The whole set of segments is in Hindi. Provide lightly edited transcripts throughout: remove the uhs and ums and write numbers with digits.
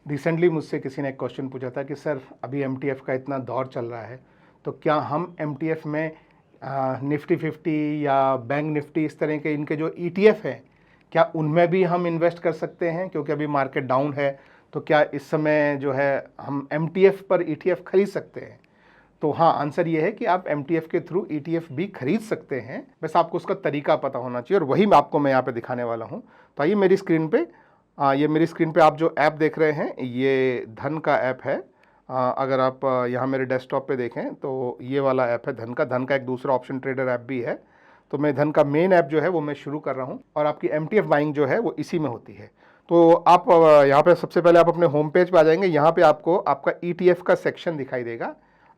रिसेंटली मुझसे किसी ने एक क्वेश्चन पूछा था कि सर अभी एमटीएफ का इतना दौर चल रहा है तो क्या हम एमटीएफ में निफ्टी 50 या बैंक निफ्टी इस तरह के इनके जो ईटीएफ हैं क्या उनमें भी हम इन्वेस्ट कर सकते हैं, क्योंकि अभी मार्केट डाउन है तो क्या इस समय जो है हम एमटीएफ पर ईटीएफ खरीद सकते हैं। तो हाँ, आंसर ये है कि आप एमटीएफ के थ्रू ईटीएफ भी खरीद सकते हैं, बस आपको उसका तरीका पता होना चाहिए और वही मैं यहाँ पे दिखाने वाला हूँ। तो आइए मेरी स्क्रीन पे ये मेरी स्क्रीन पे आप जो ऐप देख रहे हैं ये धन का ऐप है। अगर आप यहाँ मेरे डेस्कटॉप पे देखें तो ये वाला ऐप है धन का एक दूसरा ऑप्शन ट्रेडर ऐप भी है। तो मैं धन का मेन ऐप जो है वो मैं शुरू कर रहा हूँ और आपकी एमटीएफ बाइंग जो है वो इसी में होती है। तो आप यहाँ पे सबसे पहले आप अपने होम पेज पे आ जाएंगे। यहाँ पे आपको आपका ईटीएफ का सेक्शन दिखाई देगा,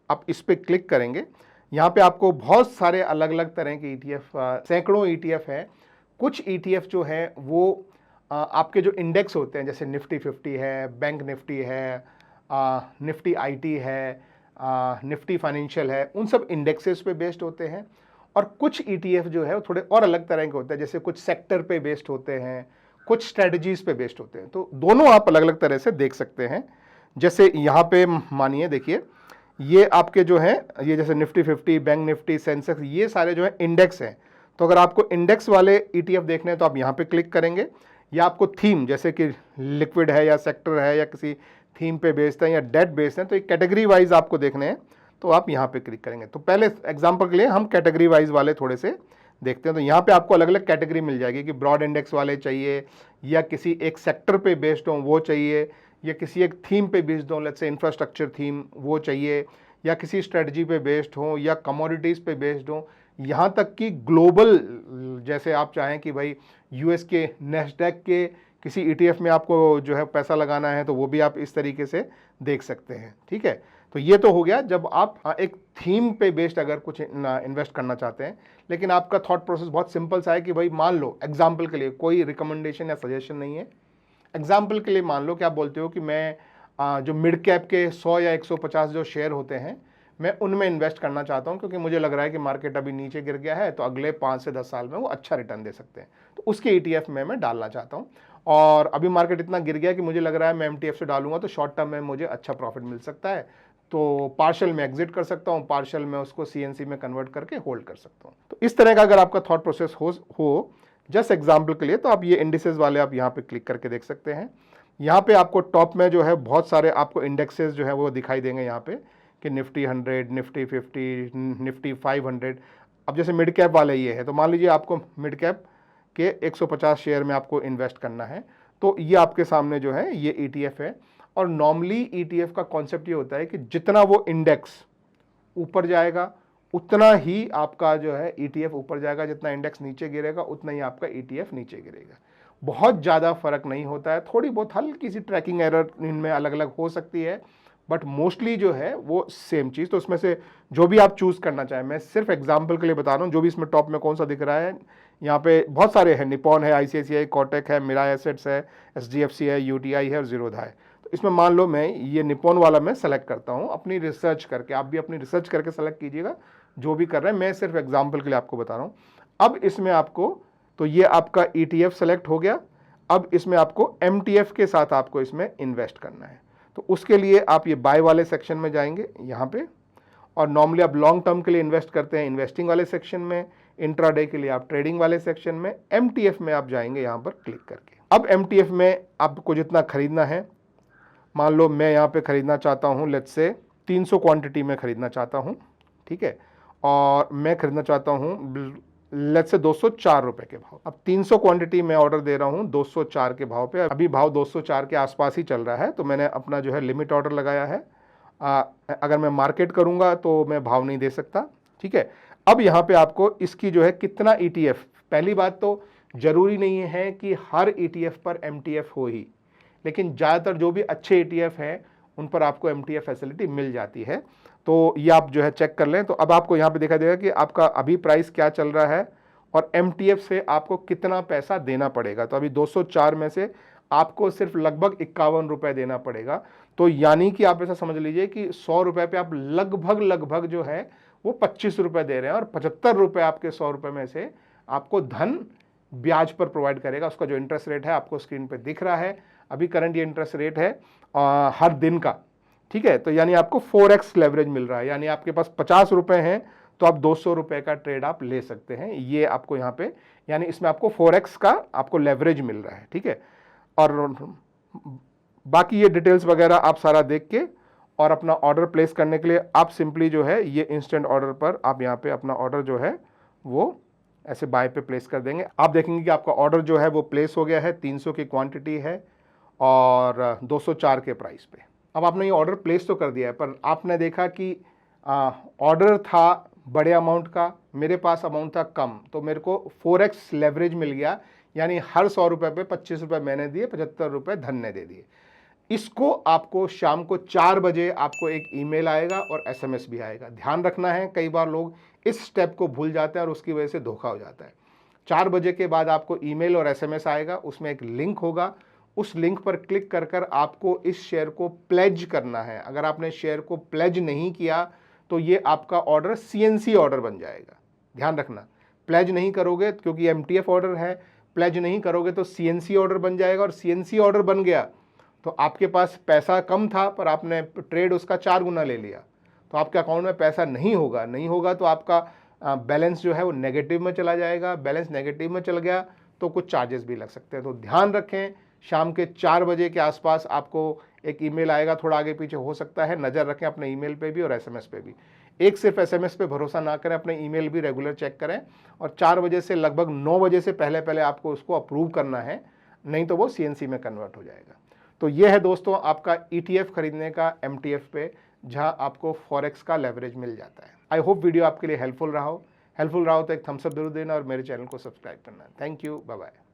आप इस पर क्लिक करेंगे। यहाँ पे आपको बहुत सारे अलग अलग तरह के ईटीएफ, सैकड़ों ईटीएफ हैं। कुछ ईटीएफ जो हैं वो आपके जो इंडेक्स होते हैं जैसे निफ्टी 50 है, बैंक निफ्टी है, निफ्टी आईटी है, निफ्टी फाइनेंशियल है, उन सब इंडेक्सेस पे बेस्ड होते हैं। और कुछ ईटीएफ जो है वो थोड़े और अलग तरह के होते हैं, जैसे कुछ सेक्टर पे बेस्ड होते हैं, कुछ स्ट्रेटजीज पे बेस्ड होते हैं। तो दोनों आप अलग अलग तरह से देख सकते हैं। जैसे यहाँ पे मानिए देखिए ये आपके जो हैं ये जैसे निफ्टी 50, बैंक निफ्टी, सेंसेक्स, ये सारे जो है इंडेक्स हैं। तो अगर आपको इंडेक्स वाले ईटीएफ देखने हैं तो आप यहाँ पे क्लिक करेंगे, या आपको थीम जैसे कि लिक्विड है या सेक्टर है या किसी थीम पे बेस्ड है या डेट बेस्ड है तो एक कैटेगरी वाइज आपको देखने हैं तो आप यहाँ पे क्लिक करेंगे। तो पहले एग्जांपल के लिए हम कैटेगरी वाइज वाले थोड़े से देखते हैं। तो यहाँ पे आपको अलग अलग कैटेगरी मिल जाएगी कि ब्रॉड इंडेक्स वाले चाहिए या किसी एक सेक्टर पे बेस्ड हो वो चाहिए, या किसी एक थीम पे बेस्ड हो, लेट्स से इंफ्रास्ट्रक्चर थीम वो चाहिए, या किसी स्ट्रेटजी पे बेस्ड हो या कमोडिटीज़ पे बेस्ड हो, यहाँ तक कि ग्लोबल जैसे आप चाहें कि भाई यूएस के नेस्डैक के किसी ईटीएफ में आपको जो है पैसा लगाना है तो वो भी आप इस तरीके से देख सकते हैं। ठीक है, तो ये तो हो गया जब आप एक थीम पे बेस्ड अगर कुछ इन्वेस्ट करना चाहते हैं। लेकिन आपका थॉट प्रोसेस बहुत सिंपल सा है कि भाई मान लो एग्जाम्पल के लिए, कोई रिकमेंडेशन या सजेशन नहीं है, एग्जाम्पल के लिए मान लो कि आप बोलते हो कि मैं जो मिड कैप के 100 या 150 जो शेयर होते हैं मैं उनमें इन्वेस्ट करना चाहता हूं, क्योंकि मुझे लग रहा है कि मार्केट अभी नीचे गिर गया है तो अगले 5 से 10 साल में वो अच्छा रिटर्न दे सकते हैं, तो उसके ईटीएफ में मैं डालना चाहता हूं। और अभी मार्केट इतना गिर गया कि मुझे लग रहा है मैं एमटीएफ से डालूंगा तो शॉर्ट टर्म में मुझे अच्छा प्रॉफिट मिल सकता है, तो पार्शियल में एग्जिट कर सकता हूँ, पार्शियल में उसको सीएनसी में कन्वर्ट करके होल्ड कर सकता हूँ। तो इस तरह का अगर आपका थॉट प्रोसेस हो जस्ट एग्जाम्पल के लिए, तो आप ये इंडिसेस वाले आप यहाँ पे क्लिक करके देख सकते हैं। यहाँ पे आपको टॉप में जो है बहुत सारे आपको इंडेक्सेस जो है वो दिखाई देंगे यहाँ पे कि निफ्टी 100, निफ्टी 50, निफ्टी 500। अब जैसे मिड कैप वाले ये है तो मान लीजिए आपको मिड कैप के 150 शेयर में आपको इन्वेस्ट करना है, तो ये आपके सामने जो है ये ईटीएफ है। और नॉर्मली ईटीएफ का कॉन्सेप्ट ये होता है कि जितना वो इंडेक्स ऊपर जाएगा उतना ही आपका जो है ईटीएफ ऊपर जाएगा, जितना इंडेक्स नीचे गिरेगा उतना ही आपका ईटीएफ नीचे गिरेगा। बहुत ज़्यादा फर्क नहीं होता है, थोड़ी बहुत हल्की सी ट्रैकिंग एरर इनमें अलग अलग हो सकती है, बट मोस्टली जो है वो सेम चीज़। तो उसमें से जो भी आप चूज़ करना चाहें, मैं सिर्फ एग्जांपल के लिए बता रहा हूँ, जो भी इसमें टॉप में कौन सा दिख रहा है, यहाँ पे बहुत सारे हैं, निपॉन है, आईसीआईसीआई, कोटक है, मिराई एसेट्स है, एचडीएफसी है, यूटीआई है और जीरोधा है। तो इसमें मान लो मैं ये निपॉन वाला मैं सेलेक्ट करता हूँ अपनी रिसर्च करके, आप भी अपनी रिसर्च करके सेलेक्ट कीजिएगा जो भी कर रहे हैं, मैं सिर्फ एग्जाम्पल के लिए आपको बता रहा हूँ। अब इसमें आपको, तो ये आपका ईटीएफ सेलेक्ट हो गया। अब इसमें आपको एमटीएफ के साथ आपको इसमें इन्वेस्ट करना है, तो उसके लिए आप ये बाय वाले सेक्शन में जाएंगे यहाँ पे, और नॉर्मली आप लॉन्ग टर्म के लिए इन्वेस्ट करते हैं इन्वेस्टिंग वाले सेक्शन में, इंट्राडे के लिए आप ट्रेडिंग वाले सेक्शन में, एमटीएफ में आप जाएंगे यहाँ पर क्लिक करके। अब एमटीएफ में आपको जितना खरीदना है, मान लो मैं यहाँ पे खरीदना चाहता हूँ, लेट्स से 300 क्वांटिटी में खरीदना चाहता हूँ, ठीक है, और मैं खरीदना चाहता हूँ लेट्स से 204 रुपए के भाव। अब 300 क्वांटिटी मैं ऑर्डर दे रहा हूँ 204 के भाव पे, अभी भाव 204 के आसपास ही चल रहा है, तो मैंने अपना जो है लिमिट ऑर्डर लगाया है। अगर मैं मार्केट करूँगा तो मैं भाव नहीं दे सकता, ठीक है। अब यहाँ पे आपको इसकी जो है कितना ईटीएफ, पहली बात तो जरूरी नहीं है कि हर ईटीएफ पर एमटीएफ हो ही, लेकिन ज़्यादातर जो भी अच्छे ईटीएफ हैं उन पर आपको एमटीएफ फैसिलिटी मिल जाती है, तो ये आप जो है चेक कर लें। तो अब आपको यहाँ पे दिखाई देगा कि आपका अभी प्राइस क्या चल रहा है और एमटीएफ से आपको कितना पैसा देना पड़ेगा। तो अभी 204 में से आपको सिर्फ लगभग 51 रुपये देना पड़ेगा, तो यानी कि आप ऐसा समझ लीजिए कि 100 रुपये पे आप लगभग जो है वो 25 रुपये दे रहे हैं, और 75 रुपये आपके 100 रुपये में से आपको धन ब्याज पर प्रोवाइड करेगा। उसका जो इंटरेस्ट रेट है आपको स्क्रीन पे दिख रहा है, अभी करंट ये इंटरेस्ट रेट है हर दिन का, ठीक है। तो यानी आपको 4x लेवरेज मिल रहा है, यानी आपके पास 50 रुपए हैं तो आप 200 रुपए का ट्रेड आप ले सकते हैं। ये आपको यहाँ पे, यानी इसमें आपको 4x का आपको लेवरेज मिल रहा है, ठीक है। और बाकी ये डिटेल्स वगैरह आप सारा देख के और अपना ऑर्डर प्लेस करने के लिए आप सिंपली जो है ये इंस्टेंट ऑर्डर पर आप यहाँ पे अपना ऑर्डर जो है वो ऐसे बाय पे प्लेस कर देंगे। आप देखेंगे कि आपका ऑर्डर जो है वो प्लेस हो गया है, 300 की क्वांटिटी है और 204 के प्राइस पे। अब आपने ये ऑर्डर प्लेस तो कर दिया है, पर आपने देखा कि ऑर्डर था बड़े अमाउंट का, मेरे पास अमाउंट था कम, तो मेरे को 4x लेवरेज मिल गया, यानी हर 100 रुपये पे 25 रुपये मैंने दिए, 75 रुपये धन ने दे दिए। इसको आपको शाम को 4 बजे आपको एक ईमेल आएगा और एसएमएस भी आएगा। ध्यान रखना है, कई बार लोग इस स्टेप को भूल जाते हैं और उसकी वजह से धोखा हो जाता है। 4 बजे के बाद आपको ईमेल और एसएमएस आएगा, उसमें एक लिंक होगा, उस लिंक पर क्लिक कर कर आपको इस शेयर को प्लेज करना है। अगर आपने शेयर को प्लेज नहीं किया तो ये आपका ऑर्डर सीएनसी ऑर्डर बन जाएगा। ध्यान रखना, प्लेज नहीं करोगे क्योंकि एमटीएफ ऑर्डर है, प्लेज नहीं करोगे तो सीएनसी ऑर्डर बन जाएगा, और सीएनसी ऑर्डर बन गया तो आपके पास पैसा कम था पर आपने ट्रेड उसका 4 गुना ले लिया, तो आपके अकाउंट में पैसा नहीं होगा तो आपका बैलेंस जो है वो नेगेटिव में चला जाएगा। बैलेंस नेगेटिव में चल गया तो कुछ चार्जेस भी लग सकते हैं। तो ध्यान रखें, शाम के 4 बजे के आसपास आपको एक ईमेल आएगा, थोड़ा आगे पीछे हो सकता है, नज़र रखें अपने ईमेल पे भी और एसएमएस पे भी। एक सिर्फ एसएमएस पे भरोसा ना करें, अपने ईमेल भी रेगुलर चेक करें, और 4 बजे से लगभग 9 बजे से पहले पहले आपको उसको अप्रूव करना है, नहीं तो वो सीएनसी में कन्वर्ट हो जाएगा। तो ये है दोस्तों आपका ईटीएफ खरीदने का एमटीएफ पे, जहां आपको फॉरेक्स का लेवरेज मिल जाता है। आई होप वीडियो आपके लिए हेल्पफुल रहा हो तो एक थम्स अप जरूर देना और मेरे चैनल को सब्सक्राइब करना। Thank you, bye bye.